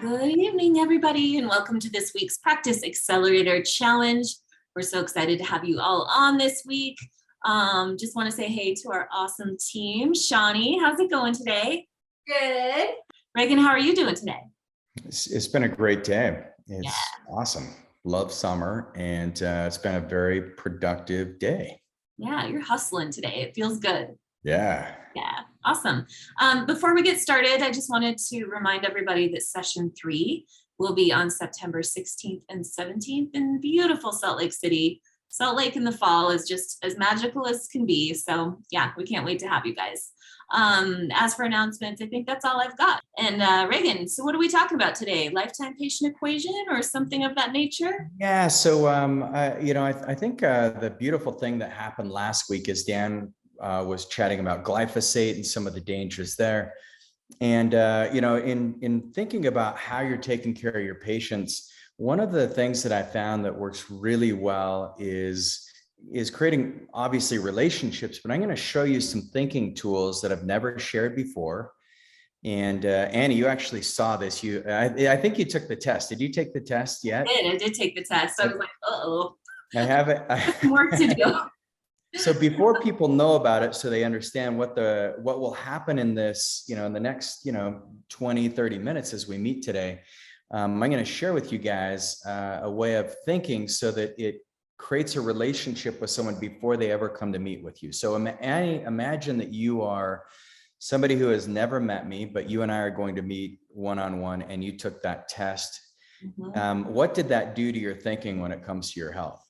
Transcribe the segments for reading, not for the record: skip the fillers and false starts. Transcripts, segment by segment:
Good evening, everybody, and welcome to this week's Practice Accelerator Challenge. We're so excited to have you all on this week. Just want to say hey to our awesome team. Shawnee, how's it going today? Good. Regan, how are you doing today? It's been a great day. It's awesome. Love summer, and it's been a very productive day. Yeah, you're hustling today. It feels good. Yeah. Yeah, awesome. Before we get started, I just wanted to remind everybody that session 3 will be on September 16th and 17th in beautiful Salt Lake City. Salt Lake in the fall is just as magical as can be. So yeah, we can't wait to have you guys. As for announcements, I think that's all I've got. And Regan, so what are we talking about today? Lifetime patient equation or something of that nature? Yeah. So, I think the beautiful thing that happened last week is Dan was chatting about glyphosate and some of the dangers there. And, in thinking about how you're taking care of your patients, one of the things that I found that works really well is creating obviously relationships, but I'm going to show you some thinking tools that I've never shared before. And Annie, you actually saw this. I think you took the test. Did you take the test yet? I did take the test. I was like, uh-oh. I haven't. Work to do. So before people know about it, so they understand what will happen in this, in the next, 20, 30 minutes as we meet today, I'm going to share with you guys a way of thinking so that it creates a relationship with someone before they ever come to meet with you. So imagine that you are somebody who has never met me, but you and I are going to meet one-on-one, and you took that test. Mm-hmm. What did that do to your thinking when it comes to your health?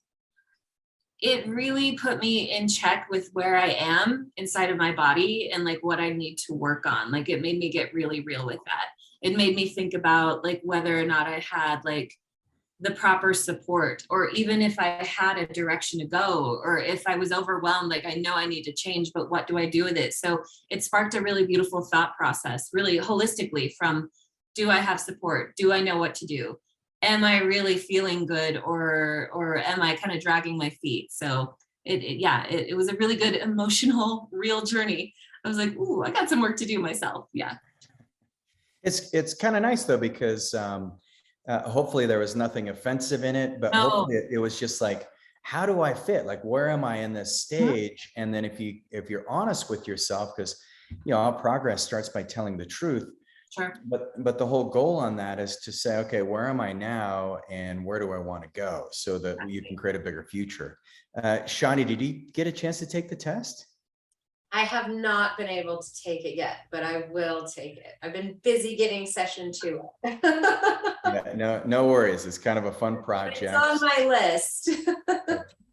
It really put me in check with where I am inside of my body and like what I need to work on. Like it made me get really real with that. It made me think about like whether or not I had like the proper support, or even if I had a direction to go, or if I was overwhelmed, like I know I need to change, but what do I do with it? So it sparked a really beautiful thought process, really holistically, from do I have support? Do I know what to do? Am I really feeling good, or am I kind of dragging my feet? So it was a really good emotional, real journey. I was like, ooh, I got some work to do myself. Yeah. It's kind of nice though, because hopefully there was nothing offensive in it, but hopefully it was just like, how do I fit? Like, where am I in this stage? And then if you're honest with yourself, because all progress starts by telling the truth. Sure. But the whole goal on that is to say, okay, where am I now and where do I want to go, so that you can create a bigger future. Shawnee, did you get a chance to take the test? I have not been able to take it yet, but I will take it. I've been busy getting session 2. Yeah, no worries. It's kind of a fun project. It's on my list.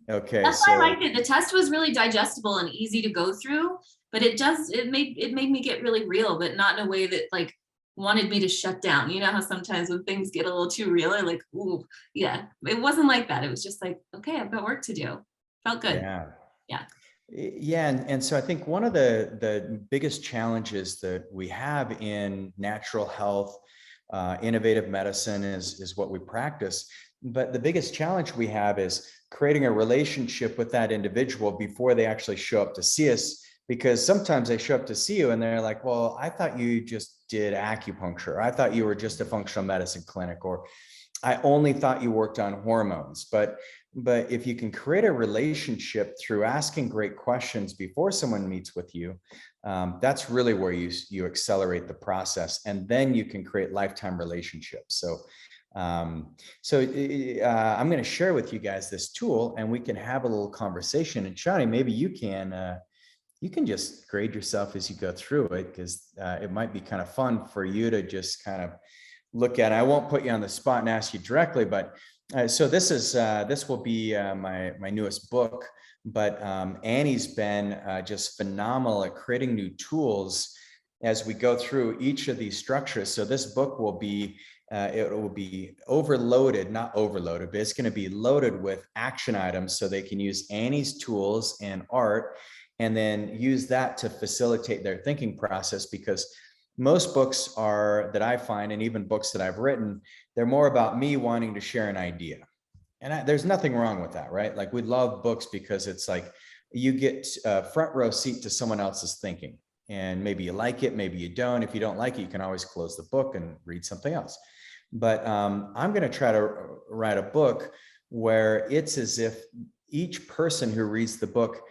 Okay. That's why I liked it. The test was really digestible and easy to go through, but it made me get really real, but not in a way that like wanted me to shut down. You know how sometimes when things get a little too real, I'm like, ooh, yeah. It wasn't like that. It was just like, okay, I've got work to do. Felt good. Yeah. And so I think one of the biggest challenges that we have in natural health, innovative medicine is what we practice. But the biggest challenge we have is creating a relationship with that individual before they actually show up to see us. Because sometimes they show up to see you and they're like, well, I thought you just did acupuncture. I thought you were just a functional medicine clinic, or I only thought you worked on hormones. But if you can create a relationship through asking great questions before someone meets with you, that's really where you accelerate the process, and then you can create lifetime relationships. So I'm going to share with you guys this tool, and we can have a little conversation. And Shawnee, maybe you can just grade yourself as you go through it, because it might be kind of fun for you to just kind of look at it. I won't put you on the spot and ask you directly, but so this will be my newest book. But Annie's been just phenomenal at creating new tools as we go through each of these structures. So this book will be it will be overloaded, not overloaded, but it's going to be loaded with action items, so they can use Annie's tools and art, and then use that to facilitate their thinking process. Because most books that I find, and even books that I've written, they're more about me wanting to share an idea. And there's nothing wrong with that, right? Like, we love books because it's like you get a front row seat to someone else's thinking. And maybe you like it, maybe you don't. If you don't like it, you can always close the book and read something else. but I'm going to try to write a book where it's as if each person who reads the book,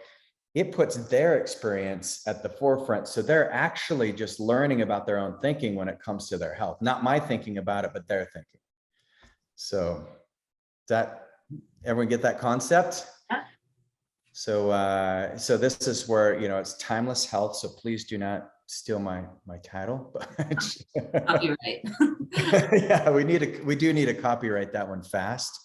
it puts their experience at the forefront. So they're actually just learning about their own thinking when it comes to their health, not my thinking about it, but their thinking. So that everyone get that concept? Yeah. So this is where, it's timeless health. So please do not steal my title, but Copyright. yeah, we do need to copyright that one fast.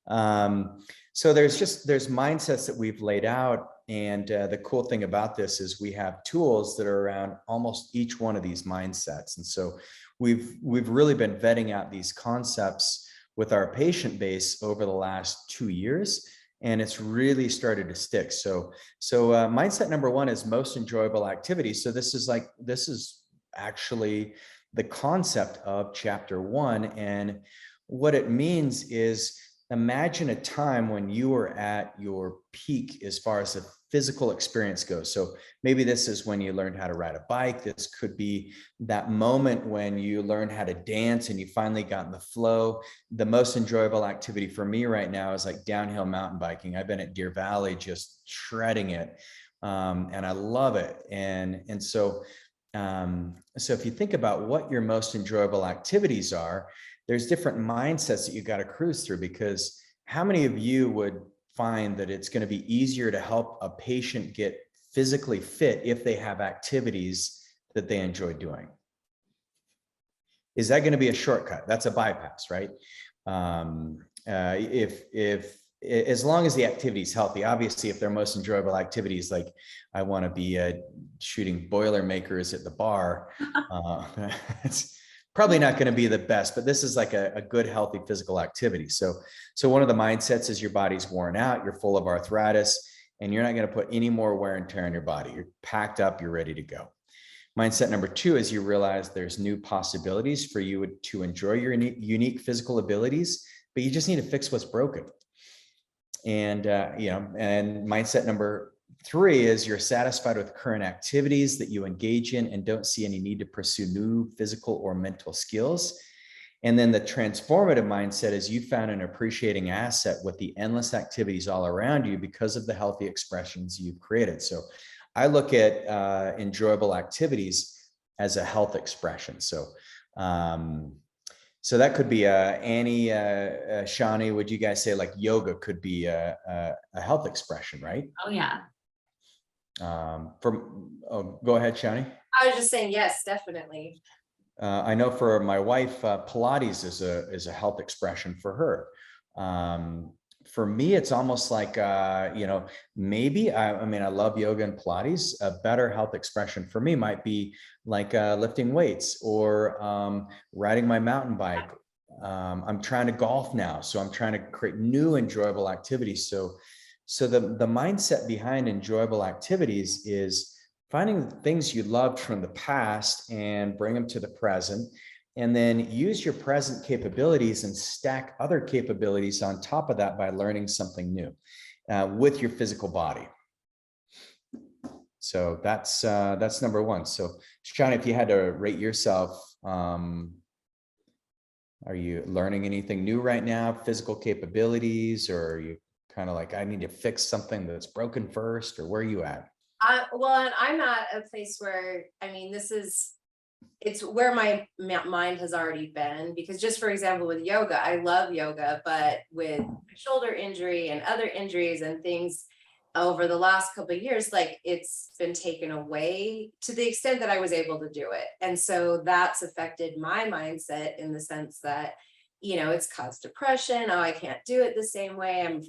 So there's mindsets that we've laid out. And the cool thing about this is we have tools that are around almost each one of these mindsets. And so we've really been vetting out these concepts with our patient base over the last 2 years, and it's really started to stick. So mindset number one is most enjoyable activity. So this is actually the concept of chapter 1. And what it means is, imagine a time when you were at your peak as far as the physical experience goes. So maybe this is when you learned how to ride a bike. This could be that moment when you learned how to dance and you finally got in the flow. The most enjoyable activity for me right now is like downhill mountain biking. I've been at Deer Valley just shredding it, and I love it. And so if you think about what your most enjoyable activities are, there's different mindsets that you got to cruise through, because how many of you would find that it's going to be easier to help a patient get physically fit if they have activities that they enjoy doing? Is that going to be a shortcut? That's a bypass, right? If as long as the activity is healthy, obviously, if their most enjoyable activities, like I want to be shooting Boilermakers at the bar, it's probably not going to be the best, but this is like a good, healthy physical activity. So one of the mindsets is your body's worn out, you're full of arthritis, and you're not going to put any more wear and tear on your body. You're packed up, you're ready to go. Mindset number 2 is you realize there's new possibilities for you to enjoy your unique physical abilities, but you just need to fix what's broken. And, and mindset number 3 is you're satisfied with current activities that you engage in and don't see any need to pursue new physical or mental skills. And then the transformative mindset is you found an appreciating asset with the endless activities all around you because of the healthy expressions you've created. So I look at enjoyable activities as a health expression. So that could be Annie, Shawnee, would you guys say like yoga could be a health expression, right? Oh yeah. Go ahead, Shawnee. I was just saying, yes, definitely. I know for my wife, Pilates is a health expression for her. For me, it's almost like, maybe, I love yoga and Pilates. A better health expression for me might be like lifting weights or riding my mountain bike. I'm trying to golf now, so I'm trying to create new enjoyable activities. So the mindset behind enjoyable activities is finding things you loved from the past and bring them to the present, and then use your present capabilities and stack other capabilities on top of that by learning something new with your physical body. So that's number 1. So Sean, if you had to rate yourself, are you learning anything new right now, physical capabilities, or are you kind of like, I need to fix something that's broken first, or where are you at? Well, and I'm at a place where, it's where my mind has already been, because just for example, with yoga, I love yoga, but with shoulder injury and other injuries and things over the last couple of years, like it's been taken away to the extent that I was able to do it. And so that's affected my mindset in the sense that, it's caused depression. Oh, I can't do it the same way.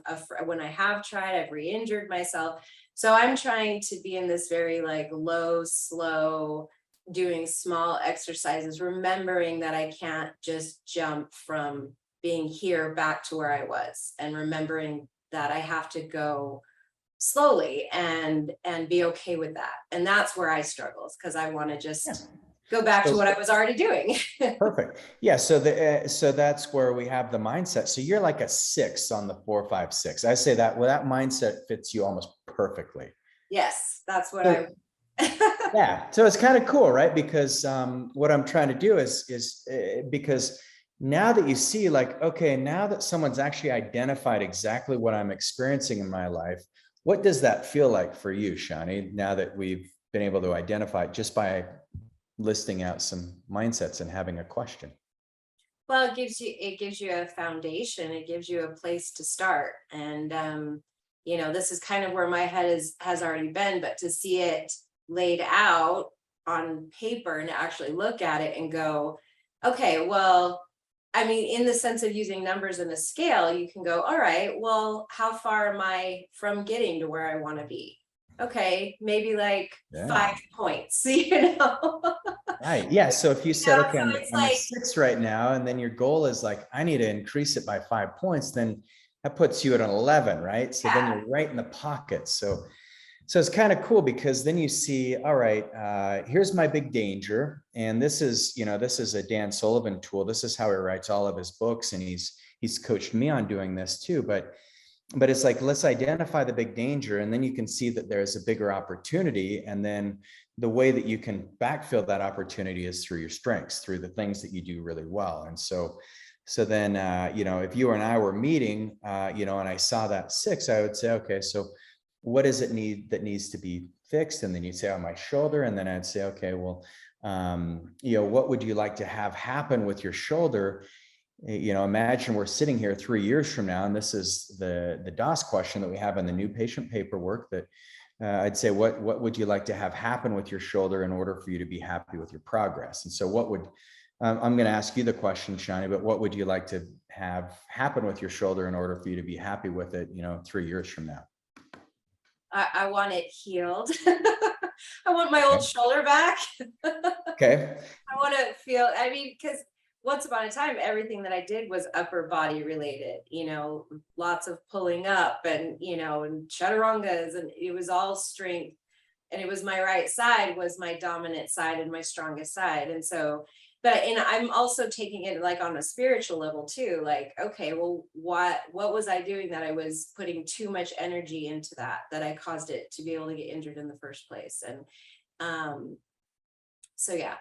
When I have tried, I've re-injured myself. So I'm trying to be in this very like low, slow, doing small exercises, remembering that I can't just jump from being here back to where I was, and remembering that I have to go slowly and be okay with that. And that's where I struggle, because I want to just go back to what I was already doing. Perfect. Yeah. So that's where we have the mindset. So you're like a 6 on the 4, 5, 6. I say that that mindset fits you almost perfectly. Yes, that's what yeah. So it's kind of cool, right? Because what I'm trying to do is because now that you see like, okay, now that someone's actually identified exactly what I'm experiencing in my life, what does that feel like for you, Shani, now that we've been able to identify it just by listing out some mindsets and having a question? Well, it gives you a foundation. It gives you a place to start. And this is kind of where my head has already been, but to see it laid out on paper and actually look at it and go, okay, well, I mean, in the sense of using numbers and a scale, you can go, all right, well, how far am I from getting to where I want to be? Okay, maybe like Yeah. 5 points, you know? Right. Yeah. So if you said, okay, So it's I'm a like, 6 right now, and then your goal is like, I need to increase it by 5 points, then that puts you at an 11, right? So then yeah, you're right in the pocket. So it's kind of cool because then you see, all right, here's my big danger. And this is, this is a Dan Sullivan tool. This is how he writes all of his books. And he's coached me on doing this too. But it's like, let's identify the big danger. And then you can see that there's a bigger opportunity. And then the way that you can backfill that opportunity is through your strengths, through the things that you do really well. And so then, if you and I were meeting, and I saw that 6, I would say, okay, so what does it need that needs to be fixed? And then you'd say, on my shoulder. And then I'd say, okay, well, what would you like to have happen with your shoulder? Imagine we're sitting here 3 years from now, and this is the DOS question that we have in the new patient paperwork that I'd say, what would you like to have happen with your shoulder in order for you to be happy with your progress? And so I'm going to ask you the question, Shani, but what would you like to have happen with your shoulder in order for you to be happy with it, 3 years from now? I want it healed. I want my old Okay. shoulder back. Okay. I want to feel, I mean, because once upon a time, everything that I did was upper body related, lots of pulling up and, and chaturangas, and it was all strength. And it was my right side was my dominant side and my strongest side. And so, and I'm also taking it like on a spiritual level too, like, okay, well, what was I doing that I was putting too much energy into that I caused it to be able to get injured in the first place? And so yeah.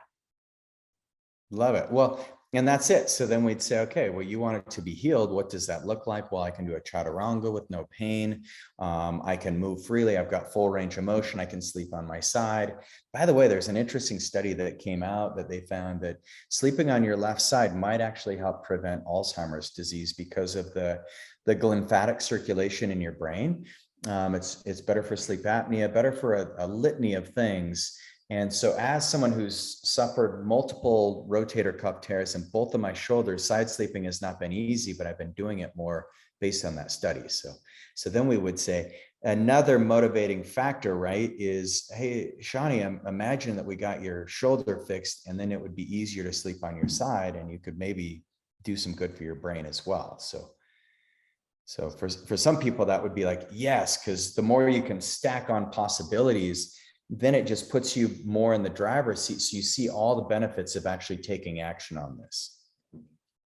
Love it. Well, and that's it. So then we'd say, okay, well, you want it to be healed. What does that look like? Well, I can do a chaturanga with no pain. I can move freely. I've got full range of motion. I can sleep on my side. By the way, there's an interesting study that came out that they found that sleeping on your left side might actually help prevent Alzheimer's disease because of the lymphatic circulation in your brain. It's better for sleep apnea, better for a litany of things. And so as someone who's suffered multiple rotator cuff tears in both of my shoulders, side sleeping has not been easy, but I've been doing it more based on that study. So then we would say another motivating factor, right, is, hey, Shani, imagine that we got your shoulder fixed, and then it would be easier to sleep on your side, and you could maybe do some good for your brain as well. So for some people, that would be like, yes, because the more you can stack on possibilities, then it just puts you more in the driver's seat. So you see all the benefits of actually taking action on this.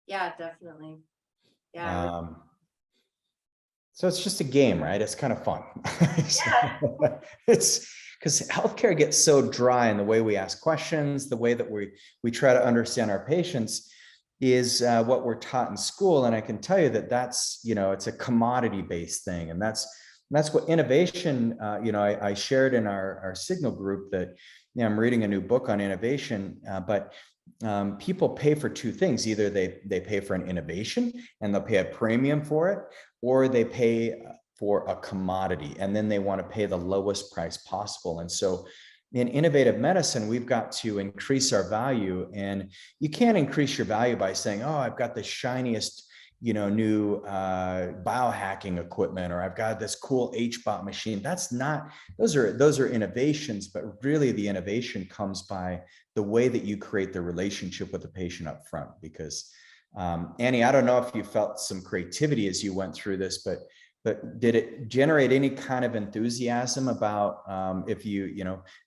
Yeah, definitely. Yeah. So it's just a game, right? It's kind of fun. Yeah. It's because healthcare gets so dry in the way we ask questions, the way that we try to understand our patients is what we're taught in school. And I can tell you that that's, it's a commodity-based thing. And that's what innovation, I shared in our Signal group that I'm reading a new book on innovation, but people pay for two things. Either they pay for an innovation and they'll pay a premium for it, or they pay for a commodity and then they want to pay the lowest price possible. And so in innovative medicine, we've got to increase our value, and you can't increase your value by saying, oh, I've got the shiniest new biohacking equipment, or I've got this cool HBOT machine. That's not, those are innovations, but really the innovation comes by the way that you create the relationship with the patient up front. Because Annie, I don't know if you felt some creativity as you went through this, but did it generate any kind of enthusiasm about if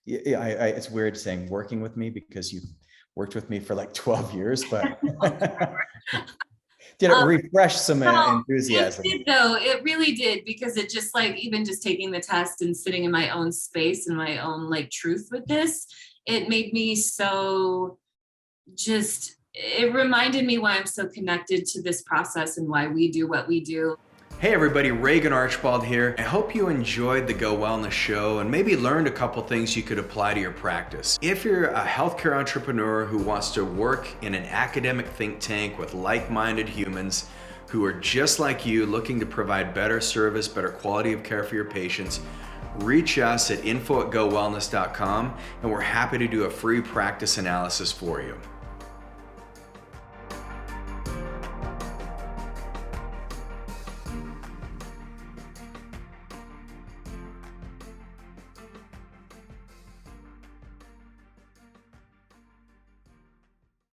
it's weird saying working with me because you've worked with me for like 12 years, but did it refresh some enthusiasm? It did, though. It really did, because it just like, even just taking the test and sitting in my own space and my own like truth with this, it made me so just it reminded me why I'm so connected to this process and why we do what we do. Hey everybody, Regan Archibald here. I hope you enjoyed the Go Wellness show and maybe learned a couple things you could apply to your practice. If you're a healthcare entrepreneur who wants to work in an academic think tank with like-minded humans who are just like you, looking to provide better service, better quality of care for your patients, reach us at info@gowellness.com and we're happy to do a free practice analysis for you.